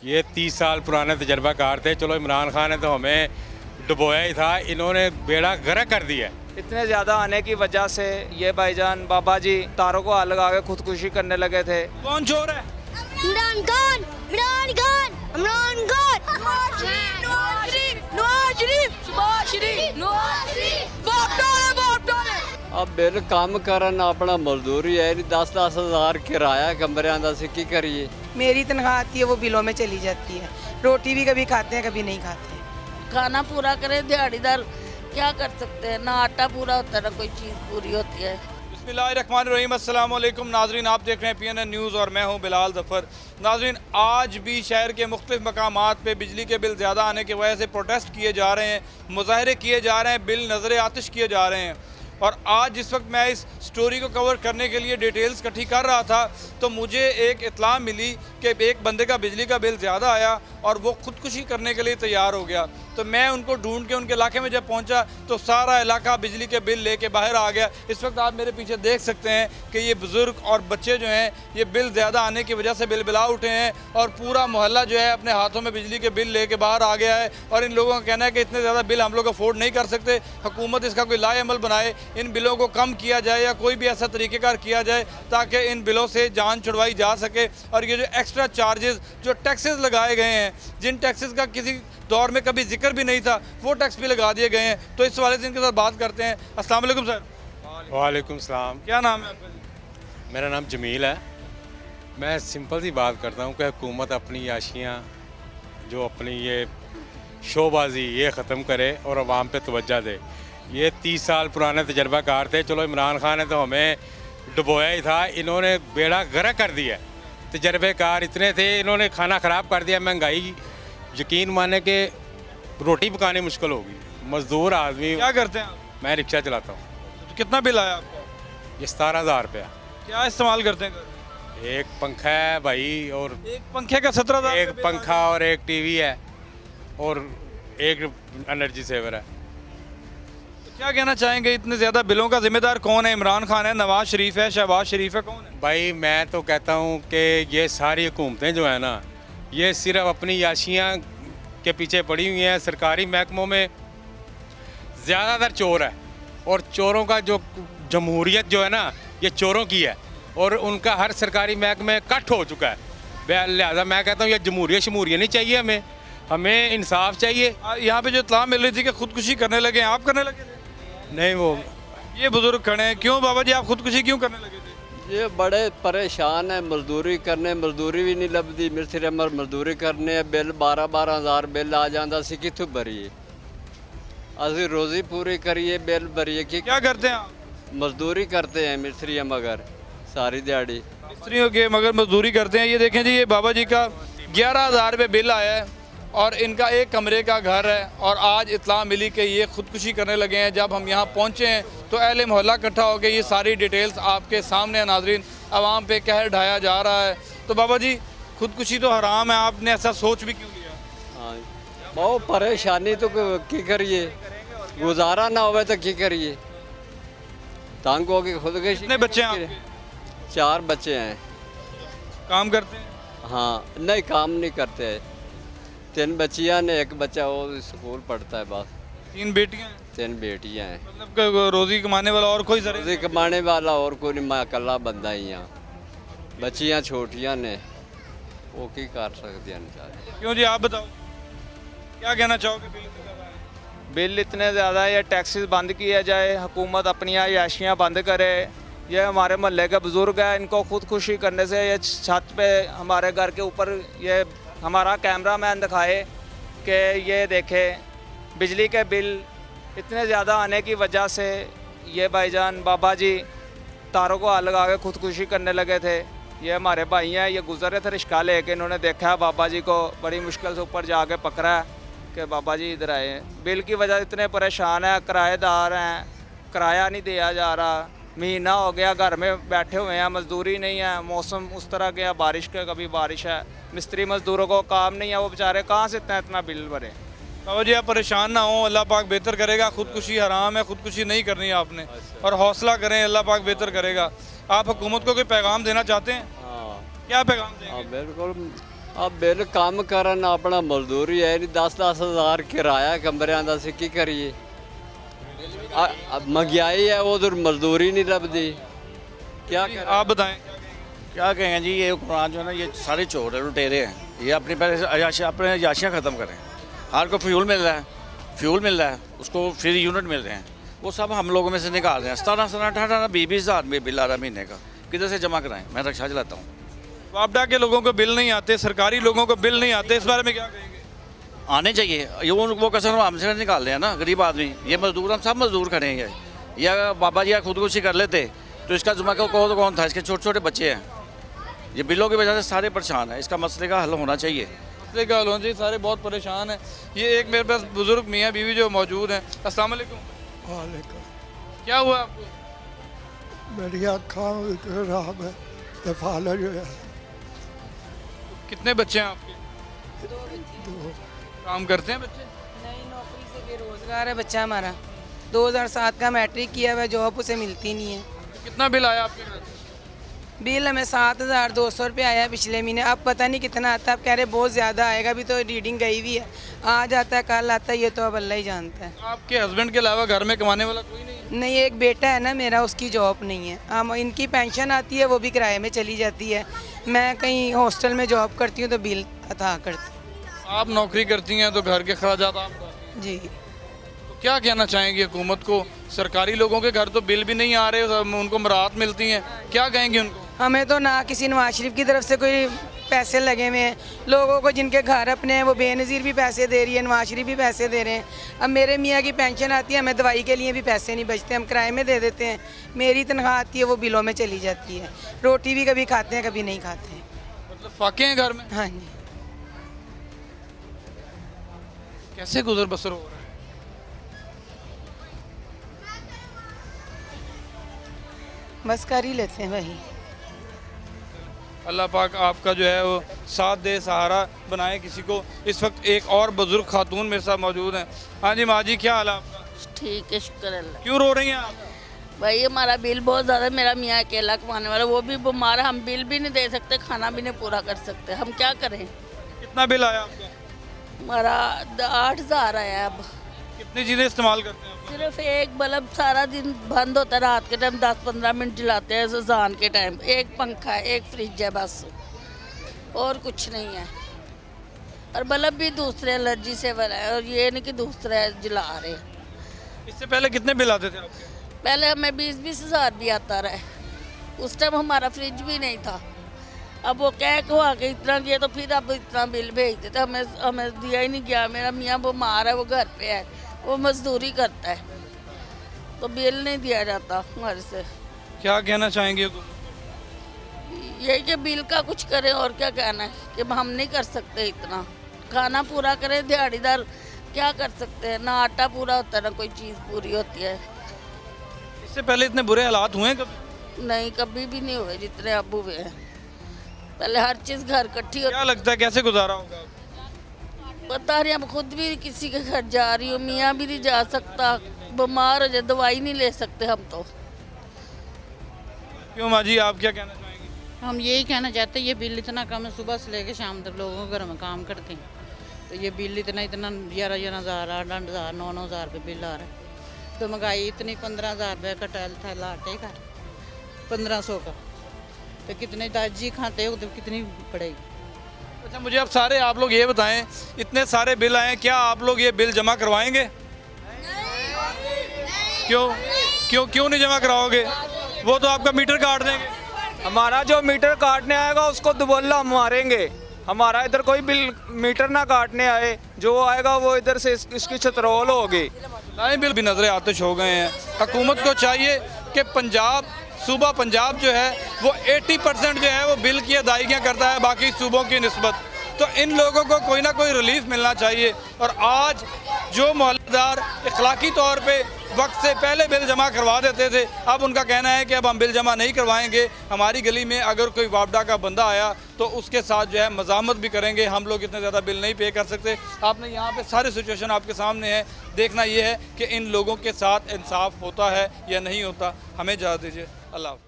ये 30 साल पुराने तजर्बाकार थे। चलो इमरान खान ने तो हमें डुबोया ही था, इन्होंने बेड़ा गर्क कर दिया। इतने ज़्यादा आने की वजह से ये भाईजान बाबा जी तारों को हाथ लगा के खुदकुशी करने लगे थे। कौन चोर है? इमरान खान, इमरान खान, इमरान खान, नवाज शरीफ, नवाज शरीफ, शहबाज शरीफ, नवाज शरीफ, वोट डाले। अब बिल काम करन अपना मजदूरी है नहीं 10-10 हज़ार किराया कमरियां दा सी की करिए। मेरी तनख्वाह आती है वो बिलों में चली जाती है। रोटी भी कभी खाते हैं कभी नहीं खाते। खाना पूरा करे दिहाड़ीदार क्या कर सकते हैं, ना आटा पूरा होता है ना कोई चीज़ पूरी होती है। बिस्मिल्लाहिर्रहमानिर्रहीम, अस्सलाम वालेकुम नाजरीन, आप देख रहे हैं PNN न्यूज़ और मैं हूं बिलाल ज़फ़र। नाजरीन, आज भी शहर के मुख्तलिफ मकामात पे बिजली के बिल ज़्यादा आने की वजह से प्रोटेस्ट किए जा रहे हैं, मुजाहरे किए जा रहे हैं, बिल नज़र आतिश किए जा रहे हैं। और आज जिस वक्त मैं इस स्टोरी को कवर करने के लिए डिटेल्स इकट्ठी कर रहा था तो मुझे एक इत्तला मिली कि एक बंदे का बिजली का बिल ज़्यादा आया और वो खुदकुशी करने के लिए तैयार हो गया। तो मैं उनको ढूंढ के उनके इलाके में जब पहुंचा तो सारा इलाका बिजली के बिल लेके बाहर आ गया। इस वक्त आप मेरे पीछे देख सकते हैं कि ये बुज़ुर्ग और बच्चे जो हैं ये बिल ज़्यादा आने की वजह से बिलबिला उठे हैं और पूरा मोहल्ला जो है अपने हाथों में बिजली के बिल लेके बाहर आ गया है। और इन लोगों का कहना है कि इतने ज़्यादा बिल हम लोग अफोर्ड नहीं कर सकते, हुकूमत इसका कोई लाएअमल बनाए, इन बिलों को कम किया जाए या कोई भी ऐसा तरीक़ेकार किया जाए ताकि इन बिलों से जान छुड़वाई जा सके। और ये जो एक्स्ट्रा चार्जेस जो टैक्सेस लगाए गए हैं, जिन टैक्सेस का किसी दौर में कभी जिक्र भी नहीं था, वो टैक्स भी लगा दिए गए हैं। तो इस वाले से इनके साथ बात करते हैं। अस्सलाम वालेकुम सर। वालेकुम सलाम। क्या नाम है आपका? मेरा नाम जमील है। मैं सिंपल सी बात करता हूँ कि हुकूमत अपनी याशियाँ जो अपनी ये शोबाजी ये ख़त्म करे और आवाम पे तवज्जो दे। ये 30 साल पुराने तजर्बाकार थे। चलो इमरान खान ने तो हमें डुबोया ही था, इन्होंने बेड़ा गर्क कर दिया। तजर्बेकार इतने थे, इन्होंने खाना ख़राब कर दिया। महंगाई यकीन माने कि रोटी पकानी मुश्किल होगी। मज़दूर आदमी, क्या करते हैं आप? मैं रिक्शा चलाता हूँ। तो कितना बिल आया आपका? ये 17,000 रुपया। क्या इस्तेमाल करते हैं? एक पंखा है भाई, और एक पंखे का 17,000। एक पंखा और एक टीवी है और एक एनर्जी सेवर है। तो क्या कहना चाहेंगे, इतने ज़्यादा बिलों का जिम्मेदार कौन है? इमरान खान है, नवाज शरीफ है, शहबाज शरीफ है, कौन है? भाई मैं तो कहता हूँ कि ये सारी हुकूमतें जो है ना, ये सिर्फ अपनी याशियाँ के पीछे पड़ी हुई हैं। सरकारी महकमों में ज़्यादातर चोर है और चोरों का जो जमहूरियत जो है ना, ये चोरों की है और उनका हर सरकारी महकमे कट हो चुका है। लिहाजा मैं कहता हूँ ये जमहूरियत नहीं चाहिए, हमें इंसाफ चाहिए। यहाँ पे जो इत्तला मिल रही थी कि खुदकुशी करने लगे हैं, आप करने लगे थे? नहीं, वो ये बुजुर्ग खड़े हैं, क्यों बाबा जी आप खुदकुशी क्यों करने लगे थे? ये बड़े परेशान है, मजदूरी करने मजदूरी भी नहीं लभदी। मिस्त्री अमर मजदूरी करने बिल 12-12 हज़ार बिल आ जाता सी कित्थों भरीए। असी रोज़ी पूरी करिए बिल भरीए कि क्या करते हैं आप? मजदूरी करते हैं मिस्त्री मगर सारी दिहाड़ी। मिस्त्रियों के मगर मजदूरी करते हैं। ये देखें जी, ये बाबा जी का 11,000 रुपये बिल आया है और इनका एक कमरे का घर है। और आज इत्तला मिली कि ये खुदकुशी करने लगे हैं। जब हम यहाँ पहुँचे हैं तो अहले मोहल्ला इकट्ठा हो गए। ये सारी डिटेल्स आपके सामने है नाजरीन। आवाम पे कहर ढाया जा रहा है। तो बाबा जी, खुदकुशी तो हराम है, आपने ऐसा सोच भी क्यों लिया? हाँ, बहुत परेशानी तो की करिए, गुजारा ना होवे तो की करिए। तंग हो के खुद के। कितने बच्चे हैं आपके? 4 बच्चे हैं। काम करते हैं? हाँ, नहीं काम नहीं करते हैं। 3 बच्चियाँ ने, एक बच्चा वो स्कूल पढ़ता है बस। 3 बेटियाँ हैं? 3 बेटियाँ हैं। मतलब कि रोज़ी कमाने वाला और कोई जरिया? रोज़ी कमाने वाला और कोई नहीं, मैं अकेला बंदा ही यहाँ। बच्चियाँ छोटियाँ ने, वो की कर सकती हैं। क्यों जी, आप बताओ क्या कहना चाहोगे? बिल इतने ज़्यादा, ये टैक्सेस बंद किया जाए, हुकूमत अपनी याशियाँ बंद करे। ये हमारे मोहल्ले के बुज़ुर्ग हैं, इनको खुदकुशी करने से ये छत पे हमारे घर के ऊपर ये हमारा कैमरा मैन दिखाए कि ये देखे बिजली के बिल इतने ज़्यादा आने की वजह से ये भाईजान बाबा जी तारों को हाथ लगा के खुदकुशी करने लगे थे। ये हमारे भाई हैं, ये गुजर रहे थे रिश्का लेके, इन्होंने देखा है बाबा जी को, बड़ी मुश्किल से ऊपर जाके पकड़ा है कि बाबा जी इधर आए हैं। बिल की वजह से इतने परेशान हैं, किराएदार हैं, किराया नहीं दिया जा रहा। महीना हो गया घर में बैठे हुए हैं, मजदूरी नहीं है, मौसम उस तरह के है, बारिश का कभी बारिश है, मिस्त्री मजदूरों को काम नहीं है, वो बेचारे कहाँ से इतना बिल भरे। बाबा जी आप परेशान ना हो, अल्लाह पाक बेहतर करेगा। खुदकुशी हराम है, खुदकुशी नहीं करनी है आपने, और हौसला करें, अल्लाह पाक बेहतर करेगा। आप हुकूमत को कोई पैगाम देना चाहते हैं? हाँ, क्या पैगाम देंगे? हाँ बिल्कुल। अब बिल काम करन अपना मजदूरी है नहीं 10-10 हज़ार किराया कमरियां दा सी की करिए अब महंगाई है उधर मजदूरी नहीं लभदी क्या करें? आप बताएं। क्या कहेंगे जी, ये कुरान जो है ना, ये सारे चोर है, लुटेरे हैं। ये अपनी पहले अपने अयाशियाँ ख़त्म करें। हर को फ्यूल मिल रहा है, उसको फ्री यूनिट मिल रहे हैं, वो सब हम लोगों में से निकाल रहे हैं। 17 18 20 हज़ार में बिल आ रहा है महीने का, किधर से जमा कराएं? मैं रिक्शा चलाता हूँ। वापडा के लोगों को बिल नहीं आते, सरकारी लोगों को बिल नहीं आते, इस बारे में क्या कहेंगे? आने चाहिए। ये वो कसर हमसे निकाल रहे हैं ना गरीब आदमी। ये मजदूर, हम सब मजदूर खड़े हैं। या बाबा जी खुदकुशी कर लेते तो इसका जुम्मा कौन था? इसके छोटे छोटे बच्चे हैं। ये बिलों की वजह से सारे परेशान हैं। इसका मसले का हल होना चाहिए। मसले का हल होना चाहिए, सारे बहुत परेशान हैं। ये एक मेरे पास बुजुर्ग मियाँ बीवी जो मौजूद हैं। अस्सलाम वालेकुम। वालेकुम। क्या हुआ आपको? मेरी आँखों खराब है, दफाला जो है। कितने बच्चे हैं आपके? तो काम करते हैं बच्चे? नहीं, नौकरी से बेरोजगार है बच्चा हमारा। 2007 का मैट्रिक किया हुआ, जॉब उसे मिलती नहीं है। कितना बिल आया आपके घर? बिल हमें 7,200 रुपये आया पिछले महीने। अब पता नहीं कितना आता है। अब कह रहे बहुत ज़्यादा आएगा। अभी तो रीडिंग गई हुई है, आज आता है कल आता है, ये तो अब अल्लाह ही जानता है। आपके हस्बैंड के अलावा घर में कमाने वाला कोई नहीं है? नहीं, एक बेटा है ना मेरा, उसकी जॉब नहीं है। हम इनकी पेंशन आती है, वो भी किराए में चली जाती है। मैं कहीं हॉस्टल में जॉब करती हूँ तो बिल अदा करती आप नौकरी करती हैं तो घर के खर्चात आप उठाती हैं। जी। तो क्या कहना चाहेंगी हुकूमत को? सरकारी लोगों के घर तो बिल भी नहीं आ रहे, उनको राहत मिलती हैं, क्या कहेंगे उनको? हमें तो ना किसी नवाज शरीफ की तरफ से कोई पैसे लगे हुए हैं। लोगों को जिनके घर अपने हैं वो बेनज़ीर भी पैसे दे रही है, नवाज शरीफ भी पैसे दे रहे हैं। अब मेरे मियाँ की पेंशन आती है, हमें दवाई के लिए भी पैसे नहीं बचते, हम किराए में दे देते हैं। मेरी तनख्वाह आती है, वो बिलों में चली जाती है। रोटी भी कभी खाते हैं, कभी नहीं खाते हैं। मतलब फाके हैं घर में? हाँ जी। कैसे गुजर बसर हो रहा है? बस कर ही लेते हैं भाई। अल्लाह पाक आपका जो है वो साथ दे, सहारा बनाए किसी को। इस वक्त एक और बुजुर्ग खातून मेरे साथ मौजूद हैं। हाँ जी माँ जी, क्या हाल है आपका? ठीक है, शुक्र अल्लाह। क्यों रो रही हैं आप? भाई हमारा बिल बहुत ज़्यादा, मेरा मियाँ अकेला कमाने वाला, वो भी बीमार है। हम बिल भी नहीं दे सकते, खाना भी नहीं पूरा कर सकते, हम क्या करें? कितना बिल आया आपका? हमारा 8,000 आया। अब कितनी चीज़ें इस्तेमाल करते हैं आप? सिर्फ एक बल्ब सारा दिन बंद होता है, रात के टाइम 10-15 मिनट जलाते हैं अज़ान के टाइम। एक पंखा है, एक फ्रिज है, बस और कुछ नहीं है। और बल्ब भी दूसरे एलर्जी से बना है, और ये नहीं कि दूसरे जला रहे। इससे पहले कितने बिल आते थे आपके? पहले हमें 20-20 हज़ार भी आता रहा। उस टाइम हमारा फ्रिज भी नहीं था। अब वो कह को आके इतना किया तो फिर अब इतना बिल भेज देते। हमें दिया ही नहीं गया। मेरा मियाँ बीमार है, वो घर पे है, वो मजदूरी करता है, तो बिल नहीं दिया जाता हमारे से। क्या कहना चाहेंगे हुकूमत? यही कि बिल का कुछ करें, और क्या कहना है कि हम नहीं कर सकते इतना। खाना पूरा करें, दिहाड़ीदार क्या कर सकते हैं? ना आटा पूरा होता है, ना कोई चीज़ पूरी होती है। इससे पहले इतने बुरे हालात हुए हैं कभी? नहीं, कभी भी नहीं हुए जितने अब हुए हैं। पहले हर चीज़ घर इकट्ठी होती। क्या लगता है कैसे गुजारा होगा? पता नहीं, अब खुद भी किसी के घर जा रही हूँ, मियाँ भी नहीं जा सकता, बीमार हो जाए, दवाई नहीं ले सकते हम तो। क्यों माँ जी, आप क्या कहना चाहेंगी? हम यही कहना चाहते हैं, ये बिल इतना कम है, सुबह से लेकर शाम तक लोगों के घर में काम करते हैं, तो ये बिल इतना 11,000 हज़ार 8,000 9,000 रुपये बिल आ रहा है। तो महंगाई इतनी 15,000 रुपये का थैला आटे का 1500 का, तो कितने दाजी खाते हो तो कितनी पड़ेगी? अच्छा, मुझे अब सारे आप लोग ये बताएं, इतने सारे बिल आए, क्या आप लोग ये बिल जमा करवाएंगे? क्यों नहीं जमा कराओगे? वो तो आपका मीटर काट देंगे। हमारा जो मीटर काटने आएगा उसको दुबल्ला हम मारेंगे। हमारा इधर कोई बिल मीटर ना काटने आए, जो आएगा वो इधर से इसकी छतरोल होगी। नए बिल भी नजरे आतिश हो गए हैं। हुकूमत को चाहिए कि सूबा पंजाब जो है वो 80% जो है वो बिल की अदायगियाँ करता है बाकी सूबों की निस्बत। तो इन लोगों को कोई ना कोई रिलीफ मिलना चाहिए। और आज जो मोहल्लेदार इखलाकी तौर पे वक्त से पहले बिल जमा करवा देते थे, अब उनका कहना है कि अब हम बिल जमा नहीं करवाएंगे। हमारी गली में अगर कोई वापडा का बंदा आया तो उसके साथ जो है मज़ामत भी करेंगे, हम लोग इतने ज़्यादा बिल नहीं पे कर सकते। आपने यहाँ पे सारी सिचुएशन आपके सामने है, देखना ये है कि इन लोगों के साथ इंसाफ होता है या नहीं होता। हमें इजाज़त दीजिए, अल्लाह।